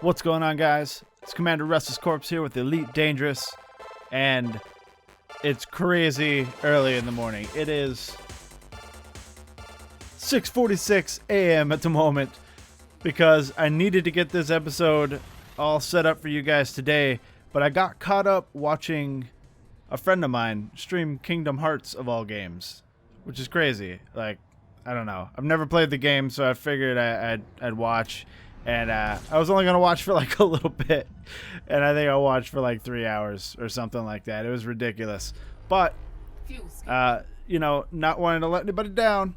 What's going on, guys? It's Commander RestlessCorpse here with Elite Dangerous, and it's crazy early in the morning. It is 6:46 a.m. at the moment because I needed to get this episode all set up for you guys today, but I got caught up watching a friend of mine stream Kingdom Hearts of all games, which is crazy. Like, I don't know. I've never played the game, so I figured I'd watch. And I was only going to watch for like a little bit. And I think I watched for like 3 hours or something like that. It was ridiculous. But, not wanting to let anybody down.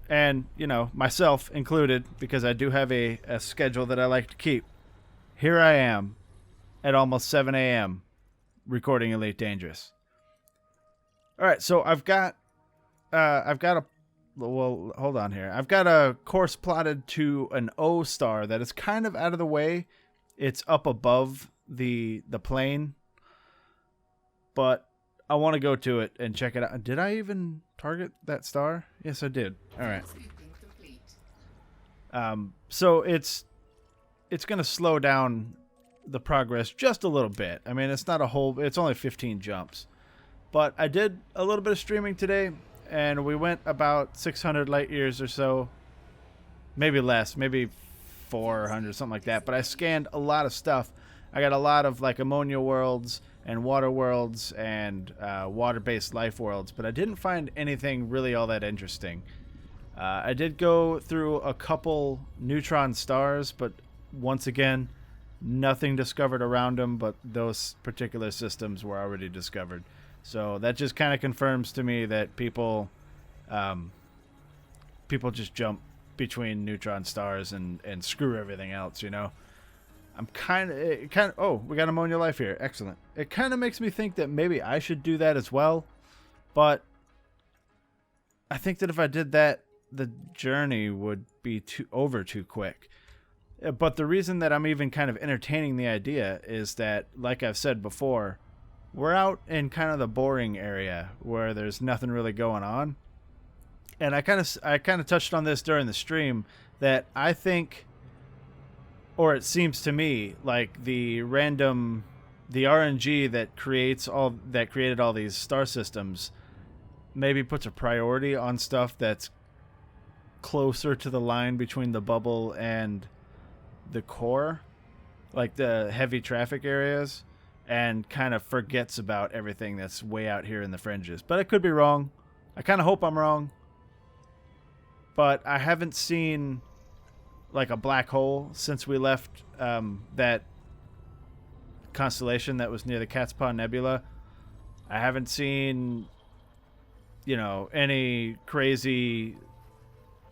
And, myself included, because I do have a schedule that I like to keep. Here I am at almost 7 a.m. recording Elite Dangerous. All right, so I've got hold on here. I've got a course plotted to an O star that is kind of out of the way. It's up above the plane, but I want to go to it and check it out. Did I even target that star? Yes, I did. All right. So it's going to slow down the progress just a little bit. I mean, it's not a whole. It's only 15 jumps, but I did a little bit of streaming today. And we went about 600 light years or so, maybe less, maybe 400, something like that. But I scanned a lot of stuff. I got a lot of like ammonia worlds and water worlds and water-based life worlds, but I didn't find anything really all that interesting. I did go through a couple neutron stars, but once again, nothing discovered around them, but those particular systems were already discovered. So that just kind of confirms to me that people just jump between neutron stars and screw everything else, I'm kind of, oh, we got ammonia life here. Excellent. It kind of makes me think that maybe I should do that as well. But I think that if I did that, the journey would be too quick. But the reason that I'm even kind of entertaining the idea is that, like I've said before, we're out in kind of the boring area where there's nothing really going on. And I kind of touched on this during the stream that I think, or it seems to me, like the RNG that created all these star systems maybe puts a priority on stuff that's closer to the line between the bubble and the core, like the heavy traffic areas, and kind of forgets about everything that's way out here in the fringes. But I could be wrong. I kind of hope I'm wrong. But I haven't seen like a black hole since we left that constellation that was near the Cat's Paw Nebula. I haven't seen, any crazy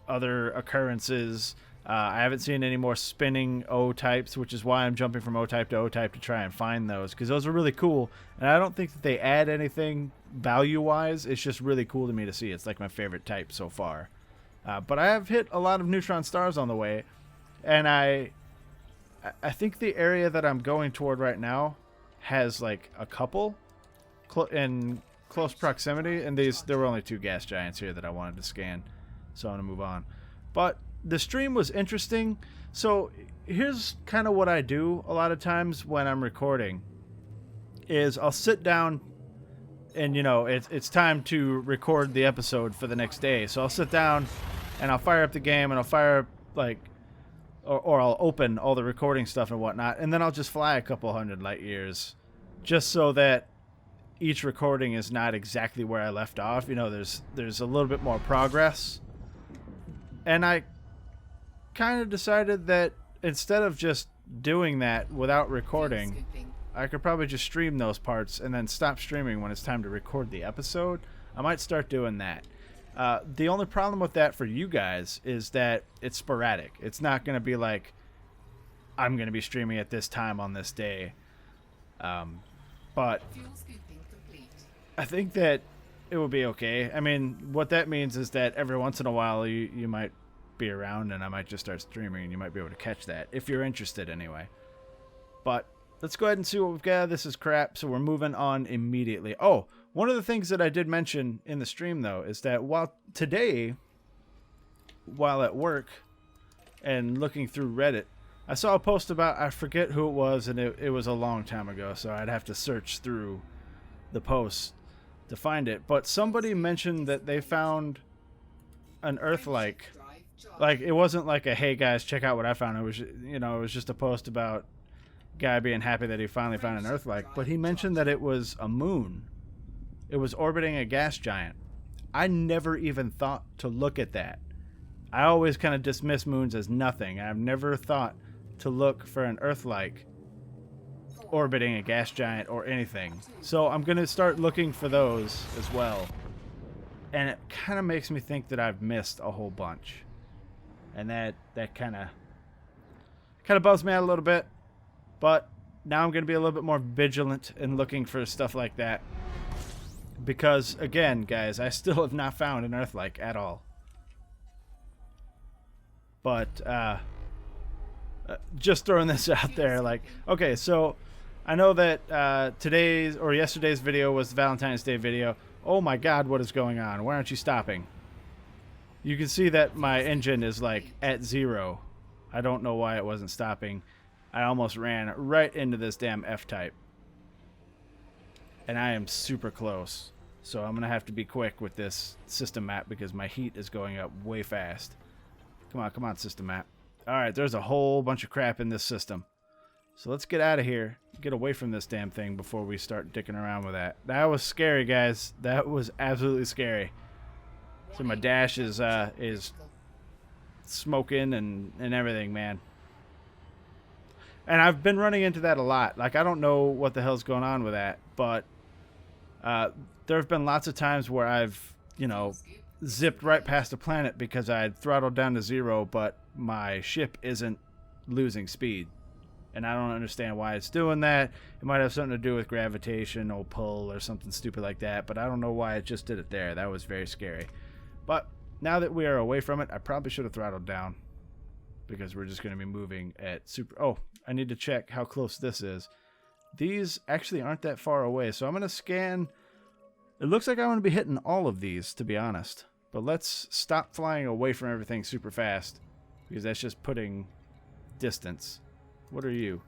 other occurrences. I haven't seen any more spinning O-types, which is why I'm jumping from O-type to O-type to try and find those, because those are really cool. And I don't think that they add anything value-wise. It's just really cool to me to see. It's like my favorite type so far. But I have hit a lot of neutron stars on the way, and I think the area that I'm going toward right now has like a couple in close proximity, and there were only 2 gas giants here that I wanted to scan, so I'm going to move on. But the stream was interesting. So here's kind of what I do a lot of times when I'm recording is I'll sit down and, it's time to record the episode for the next day. So I'll sit down and I'll fire up the game and I'll fire up or I'll open all the recording stuff and whatnot. And then I'll just fly a couple hundred light years just so that each recording is not exactly where I left off. There's a little bit more progress. And I kind of decided that instead of just doing that without recording, I could probably just stream those parts and then stop streaming when it's time to record the episode. I might start doing that. The only problem with that for you guys is that it's sporadic. It's not going to be like, I'm going to be streaming at this time on this day. But I think that it will be okay. I mean, what that means is that every once in a while you might be around and I might just start streaming and you might be able to catch that if you're interested anyway. But let's go ahead and see what we've got. This is crap, so we're moving on immediately. Oh, one of the things that I did mention in the stream though is that while at work and looking through Reddit, I saw a post about, I forget who it was, and it was a long time ago, so I'd have to search through the posts to find it. But somebody mentioned that they found an Earth-like. Like, it wasn't like a, hey guys, check out what I found. It was, you know, it was just a post about a guy being happy that he finally found an Earth-like. But he mentioned that it was a moon. It was orbiting a gas giant. I never even thought to look at that. I always kind of dismiss moons as nothing. I've never thought to look for an Earth-like orbiting a gas giant or anything. So I'm going to start looking for those as well. And it kind of makes me think that I've missed a whole bunch. And that kind of bums me out a little bit. But now I'm going to be a little bit more vigilant in looking for stuff like that. Because, again, guys, I still have not found an Earth-like at all. But, just throwing this out there, like, okay, so I know that today's or yesterday's video was the Valentine's Day video. Oh my god, what is going on? Why aren't you stopping? You can see that my engine is like at 0. I don't know why it wasn't stopping. I almost ran right into this damn F-type. And I am super close. So I'm going to have to be quick with this system map because my heat is going up way fast. Come on, system map. Alright, there's a whole bunch of crap in this system. So let's get out of here. Get away from this damn thing before we start dicking around with that. That was scary, guys. That was absolutely scary. So my dash is smoking and everything, man. And I've been running into that a lot. Like, I don't know what the hell's going on with that, but there have been lots of times where I've, you know, zipped right past a planet because I had throttled down to 0, but my ship isn't losing speed. And I don't understand why it's doing that. It might have something to do with gravitational pull or something stupid like that, but I don't know why it just did it there. That was very scary. But now that we are away from it, I probably should have throttled down because we're just going to be moving at super... Oh, I need to check how close this is. These actually aren't that far away, so I'm going to scan... It looks like I'm going to be hitting all of these, to be honest. But let's stop flying away from everything super fast because that's just putting distance. What are you?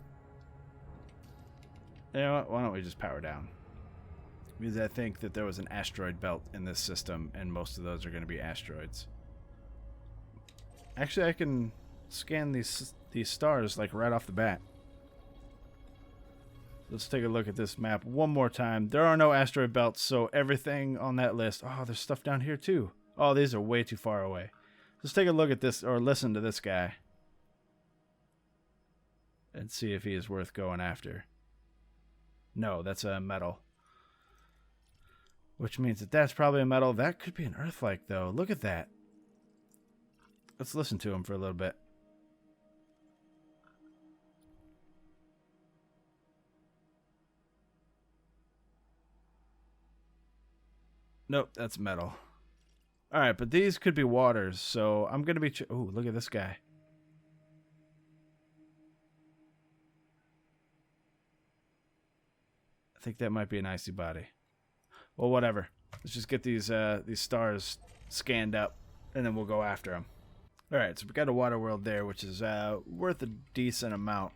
You know what? Why don't we just power down? Because I think that there was an asteroid belt in this system, and most of those are going to be asteroids. Actually, I can scan these stars like right off the bat. Let's take a look at this map one more time. There are no asteroid belts, so everything on that list... Oh, there's stuff down here too. Oh, these are way too far away. Let's take a look at this, or listen to this guy. And see if he is worth going after. No, that's a metal. Which means that that's probably a metal. That could be an Earth-like, though. Look at that. Let's listen to him for a little bit. Nope, that's metal. Alright, but these could be waters, so I'm going to be... Oh, look at this guy. I think that might be an icy body. Well, whatever. Let's just get these stars scanned up, and then we'll go after them. Alright, so we got a water world there, which is worth a decent amount.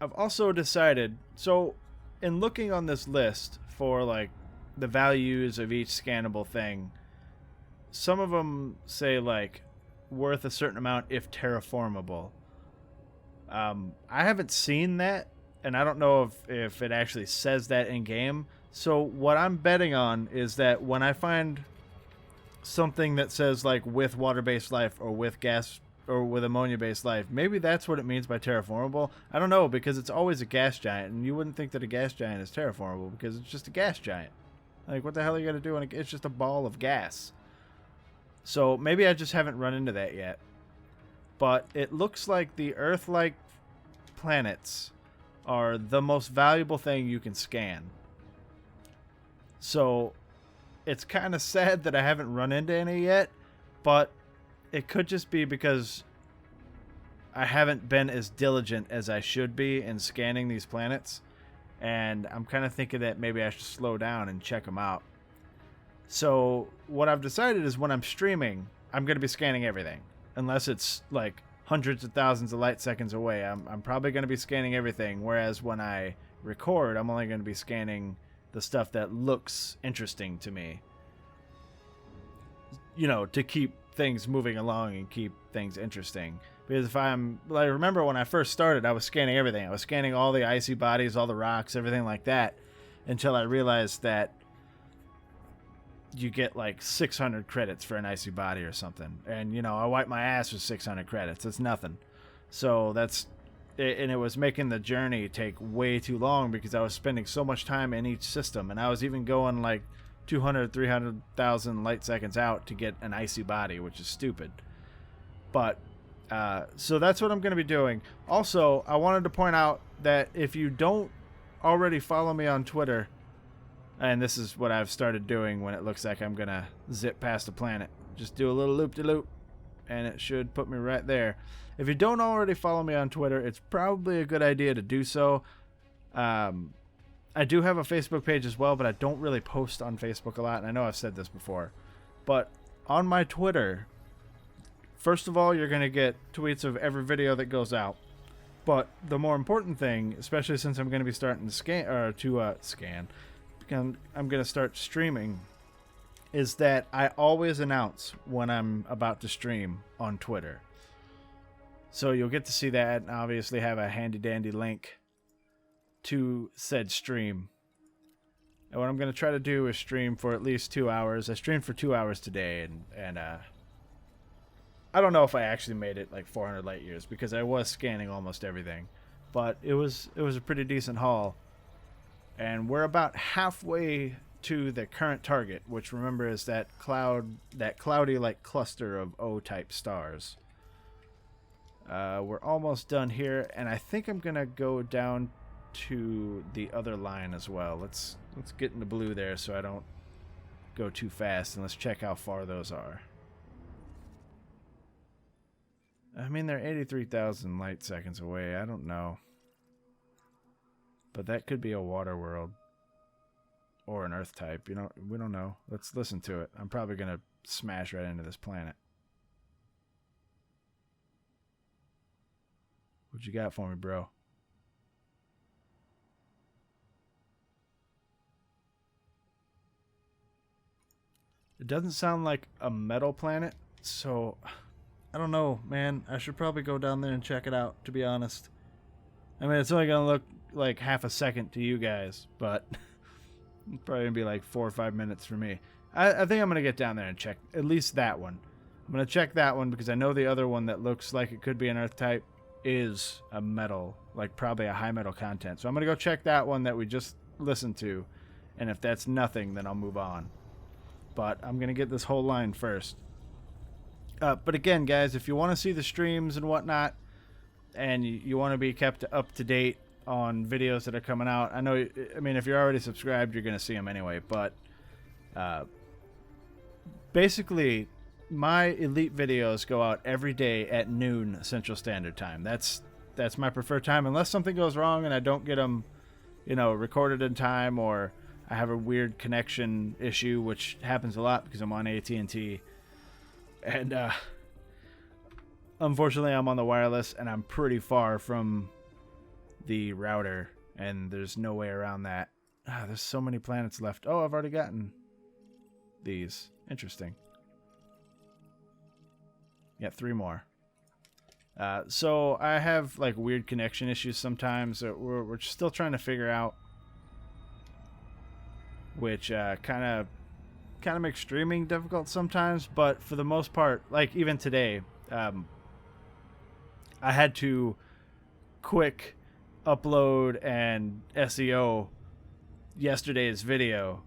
I've also decided... So, in looking on this list for, like, the values of each scannable thing, some of them say, like, worth a certain amount if terraformable. I haven't seen that. And I don't know if it actually says that in game. So what I'm betting on is that when I find something that says like with water-based life or with gas or with ammonia-based life, maybe that's what it means by terraformable. I don't know, because it's always a gas giant, and you wouldn't think that a gas giant is terraformable because it's just a gas giant. Like, what the hell are you gonna do? It's just a ball of gas. So maybe I just haven't run into that yet. But it looks like the Earth-like planets are the most valuable thing you can scan. So it's kind of sad that I haven't run into any yet, but it could just be because I haven't been as diligent as I should be in scanning these planets, and I'm kind of thinking that maybe I should slow down and check them out. So what I've decided is when I'm streaming, I'm going to be scanning everything, unless it's like hundreds of thousands of light seconds away. I'm probably going to be scanning everything, whereas when I record, I'm only going to be scanning the stuff that looks interesting to me. You know, to keep things moving along and keep things interesting. Because if I remember when I first started, I was scanning everything. I was scanning all the icy bodies, all the rocks, everything like that, until I realized that you get like 600 credits for an icy body or something. And, you know, I wiped my ass with 600 credits. It's nothing. So that's, and it was making the journey take way too long because I was spending so much time in each system. And I was even going like 200, 300,000 light seconds out to get an icy body, which is stupid. But, so that's what I'm going to be doing. Also, I wanted to point out that if you don't already follow me on Twitter, and this is what I've started doing when it looks like I'm going to zip past a planet. Just do a little loop-de-loop, and it should put me right there. If you don't already follow me on Twitter, it's probably a good idea to do so. I do have a Facebook page as well, but I don't really post on Facebook a lot, and I know I've said this before. But on my Twitter, first of all, you're going to get tweets of every video that goes out. But the more important thing, especially since I'm going to be starting to scan, I'm going to start streaming, is that I always announce when I'm about to stream on Twitter. So you'll get to see that and obviously have a handy-dandy link to said stream. And what I'm going to try to do is stream for at least 2 hours. I streamed for 2 hours today, and I don't know if I actually made it like 400 light years because I was scanning almost everything. But it was a pretty decent haul. And we're about halfway to the current target, which remember is that cloudy like cluster of O-type stars. We're almost done here, and I think I'm gonna go down to the other line as well. Let's get in the blue there so I don't go too fast, and let's check how far those are. I mean, they're 83,000 light seconds away. I don't know. But that could be a water world. Or an earth type. You know, we don't know. Let's listen to it. I'm probably going to smash right into this planet. What you got for me, bro? It doesn't sound like a metal planet, so I don't know, man. I should probably go down there and check it out, to be honest. I mean, it's only going to look like half a second to you guys, but it's probably going to be like 4 or 5 minutes for me. I think I'm going to get down there and check at least that one. I'm going to check that one because I know the other one that looks like it could be an earth type is a metal, like probably a high metal content. So I'm going to go check that one that we just listened to, and if that's nothing, then I'll move on. But I'm going to get this whole line first. But again, guys, if you want to see the streams and whatnot, and you want to be kept up to date on videos that are coming out, I mean, if you're already subscribed, you're going to see them anyway, but basically, my elite videos go out every day at noon Central Standard Time. That's my preferred time, unless something goes wrong and I don't get them, you know, recorded in time, or I have a weird connection issue, which happens a lot because I'm on AT&T, and unfortunately I'm on the wireless and I'm pretty far from the router, and there's no way around that. There's so many planets left. Oh, I've already gotten these. Interesting. Yeah, 3 more. So I have like weird connection issues sometimes that we're still trying to figure out, which kind of makes streaming difficult sometimes. But for the most part, like even today, I had to quick upload and SEO yesterday's video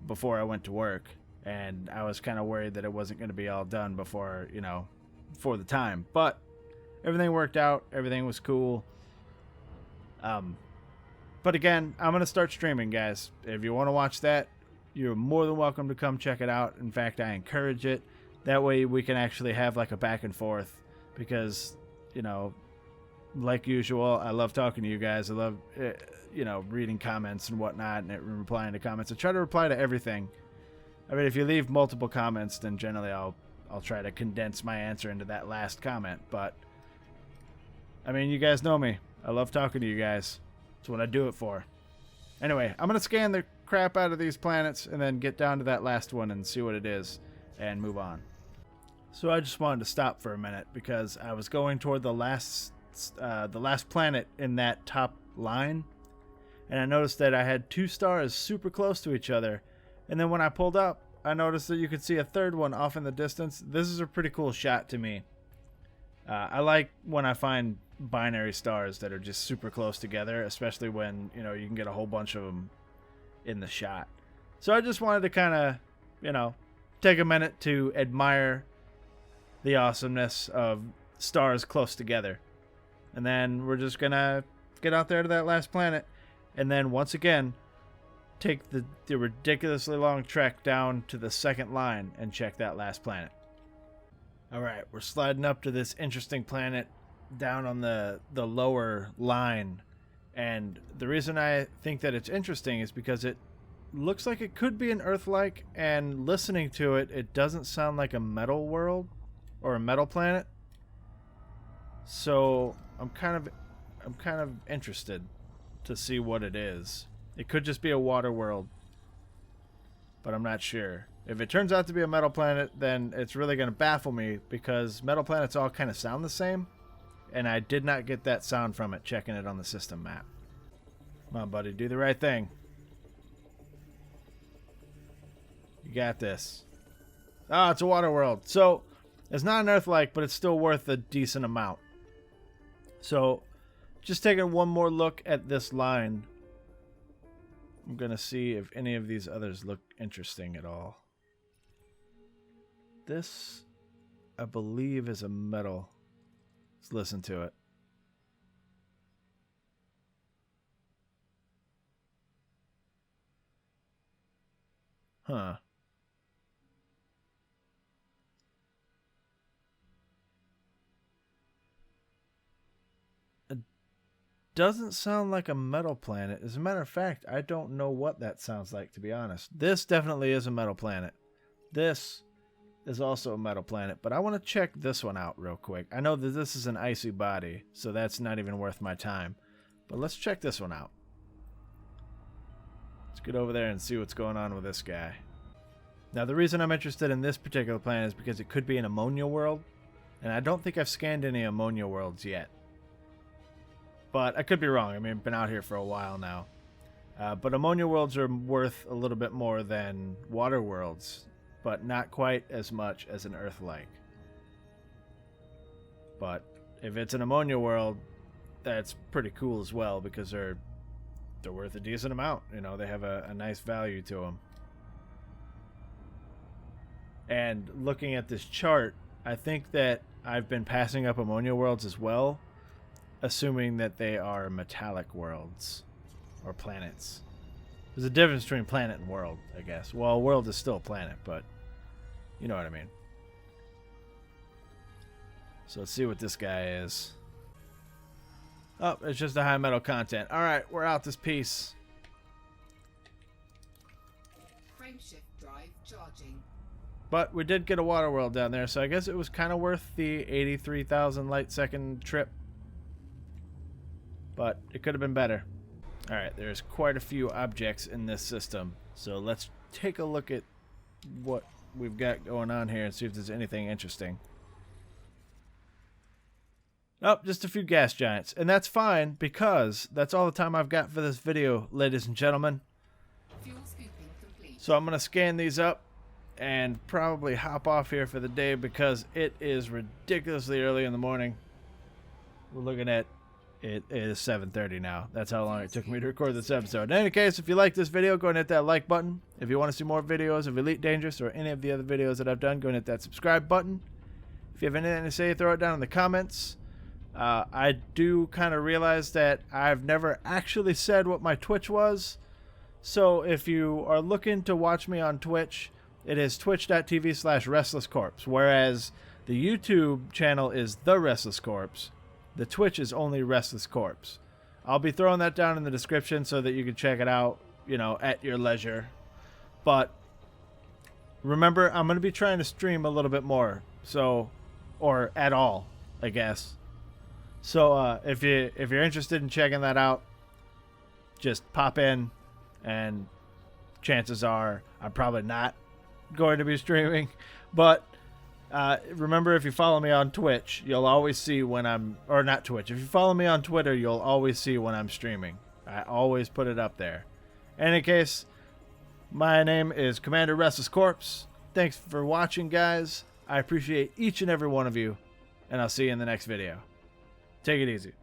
before I went to work, and I was kind of worried that it wasn't going to be all done before, you know, for the time. But everything worked out. Everything was cool. But again, I'm going to start streaming, guys. If you want to watch that, you're more than welcome to come check it out. In fact, I encourage it. That way we can actually have like a back and forth, because, you know, like usual, I love talking to you guys. I love, you know, reading comments and whatnot and replying to comments. I try to reply to everything. I mean, if you leave multiple comments, then generally I'll try to condense my answer into that last comment. But I mean, you guys know me. I love talking to you guys. That's what I do it for. Anyway, I'm going to scan the crap out of these planets and then get down to that last one and see what it is and move on. So I just wanted to stop for a minute because I was going toward the last planet in that top line, and I noticed that I had 2 stars super close to each other, and then when I pulled up, I noticed that you could see a third one off in the distance. This is a pretty cool shot to me. I like when I find binary stars that are just super close together, especially when, you know, you can get a whole bunch of them in the shot. So I just wanted to kind of, you know, take a minute to admire the awesomeness of stars close together. And then we're just gonna get out there to that last planet, and then once again take the ridiculously long trek down to the second line and check that last planet. Alright, we're sliding up to this interesting planet down on the lower line, and the reason I think that it's interesting is because it looks like it could be an Earth-like, and listening to it, it doesn't sound like a metal world or a metal planet. So I'm kind of interested to see what it is. It could just be a water world, but I'm not sure. If it turns out to be a metal planet, then it's really going to baffle me because metal planets all kind of sound the same, and I did not get that sound from it checking it on the system map. Come on, buddy, do the right thing. You got this. Oh, it's a water world. So it's not an Earth-like, but it's still worth a decent amount. So just taking one more look at this line, I'm going to see if any of these others look interesting at all. This, I believe, is a metal. Let's listen to it. Huh. Doesn't sound like a metal planet. As a matter of fact, I don't know what that sounds like, to be honest. This definitely is a metal planet. This is also a metal planet, but I want to check this one out real quick. I know that this is an icy body, so that's not even worth my time. But let's check this one out. Let's get over there and see what's going on with this guy. Now, the reason I'm interested in this particular planet is because it could be an ammonia world, and I don't think I've scanned any ammonia worlds yet. But I could be wrong. I mean, I've been out here for a while now. But ammonia worlds are worth a little bit more than water worlds, but not quite as much as an Earth-like. But if it's an ammonia world, that's pretty cool as well because they're worth a decent amount. You know, they have a nice value to them. And looking at this chart, I think that I've been passing up ammonia worlds as well, assuming that they are metallic worlds or planets. There's a difference between planet and world, I guess. Well, a world is still a planet, but you know what I mean. So let's see what this guy is. Oh, it's just a high metal content. Alright, we're out this piece. Frameshift drive charging. But we did get a water world down there, so I guess it was kind of worth the 83,000 light second trip. But it could have been better. Alright, there's quite a few objects in this system. So let's take a look at what we've got going on here and see if there's anything interesting. Oh, just a few gas giants. And that's fine because that's all the time I've got for this video, ladies and gentlemen. Fuel scooping complete. So I'm going to scan these up and probably hop off here for the day because it is ridiculously early in the morning. We're looking at it is 7:30 now. That's how long it took me to record this episode. In any case, if you like this video, go and hit that like button. If you want to see more videos of Elite Dangerous or any of the other videos that I've done, go and hit that subscribe button. If you have anything to say, throw it down in the comments. I do kind of realize that I've never actually said what my Twitch was. So if you are looking to watch me on Twitch, it is twitch.tv/RestlessCorpse, whereas the YouTube channel is The RestlessCorpse. The Twitch is only RestlessCorpse. I'll be throwing that down in the description so that you can check it out, you know, at your leisure. But remember, I'm going to be trying to stream a little bit more, so, or at all, I guess. So if you're interested in checking that out, just pop in, and chances are I'm probably not going to be streaming. But remember, if you follow me on Twitch, you'll always see when I'm, or not Twitch. If you follow me on Twitter, you'll always see when I'm streaming. I always put it up there. In any case, my name is Commander RestlessCorpse. Thanks for watching, guys. I appreciate each and every one of you, and I'll see you in the next video. Take it easy.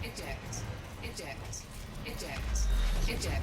Eject. Eject. Eject. Eject.